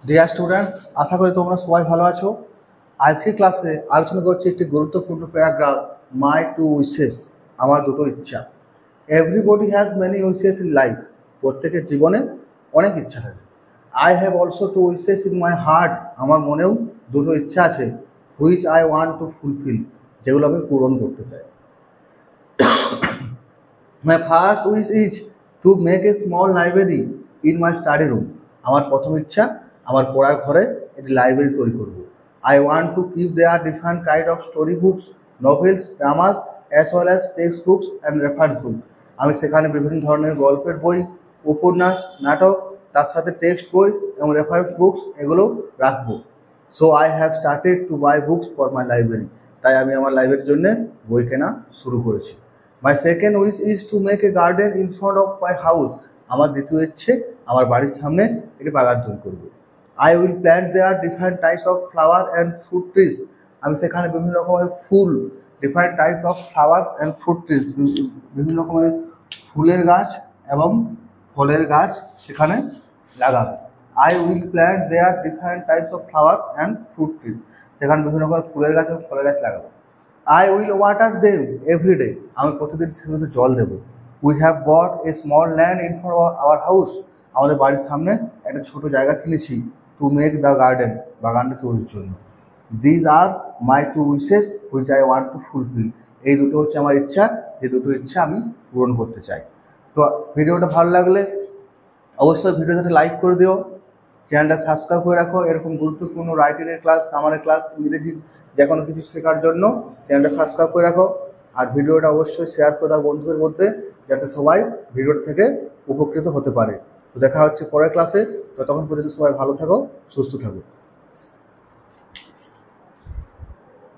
Dear students, আশা করি তোমরা সবাই ভালো আছো। আজকে ক্লাসে আলোচনা করছি একটি গুরুত্বপূর্ণ প্যারাগ্রাফ, মাই টু উইশেস, আমার দুটো ইচ্ছা। Everybody has many wishes in life. প্রত্যেকের জীবনে অনেক ইচ্ছা থাকে। I have also two wishes in my heart. আমার মনেও দুটো ইচ্ছা আছে, which I want to fulfil, যেগুলো আমি পূরণ করতে চাই। My first wish is to make a small library in my study room. আমার প্রথম ইচ্ছা, আমার পড়ার ঘরে একটি লাইব্রেরি তৈরি করব। I want to keep there different kind of story books, novels, dramas, as well as text books and reference বুক। আমি সেখানে বিভিন্ন ধরনের গল্পের বই, উপন্যাস, নাটক, তার সাথে টেক্সট বই এবং রেফারেন্স বুকস এগুলো রাখবো। So I have started to buy books for my library. তাই আমি আমার লাইব্রেরির জন্য বই কেনা শুরু করেছি। My second wish is to make a garden in front of my house. আমার দ্বিতীয় ইচ্ছে, আমার বাড়ির সামনে একটি বাগান তৈরি করব। I will plant there different types of flower and fruit trees. আমি সেখানে বিভিন্ন রকমের ফুল, different type of flowers and fruit trees, বিভিন্ন রকমের ফুলের গাছ এবং ফলের গাছ সেখানে লাগাবো। I will plant there different types of flowers and fruit trees. সেখানে বিভিন্ন রকমের ফুলের গাছ এবং ফলের গাছ লাগাবো। I will water them every day. আমি প্রতিদিন সেগুলোতে জল দেবো। We have both a small land in front of our house. আমাদের বাড়ির সামনে একটা ছোট জায়গা কিনেছি, টু মেক দ্য গার্ডেন, বাগানটা তৈরির জন্য। These are my two wishes which I want to fulfil. এই দুটো হচ্ছে আমার ইচ্ছা, যে দুটো ইচ্ছা আমি পূরণ করতে চাই। তো ভিডিওটা ভালো লাগলে অবশ্যই ভিডিওটাতে লাইক করে দিও, চ্যানেলটা সাবস্ক্রাইব করে রাখো। এরকম গুরুত্বপূর্ণ রাইটিংয়ের ক্লাস, গ্রামারের ক্লাস, ইংরেজি যে কোনো কিছু শেখার জন্য চ্যানেলটা সাবস্ক্রাইব করে রাখো। আর ভিডিওটা অবশ্যই শেয়ার করে দাও বন্ধুদের মধ্যে, যাতে সবাই ভিডিওটা থেকে উপকৃত হতে পারে। তো দেখা হচ্ছে পরের ক্লাসে। ততক্ষণ পর্যন্ত সবাই ভালো থাকো, সুস্থ থাকো।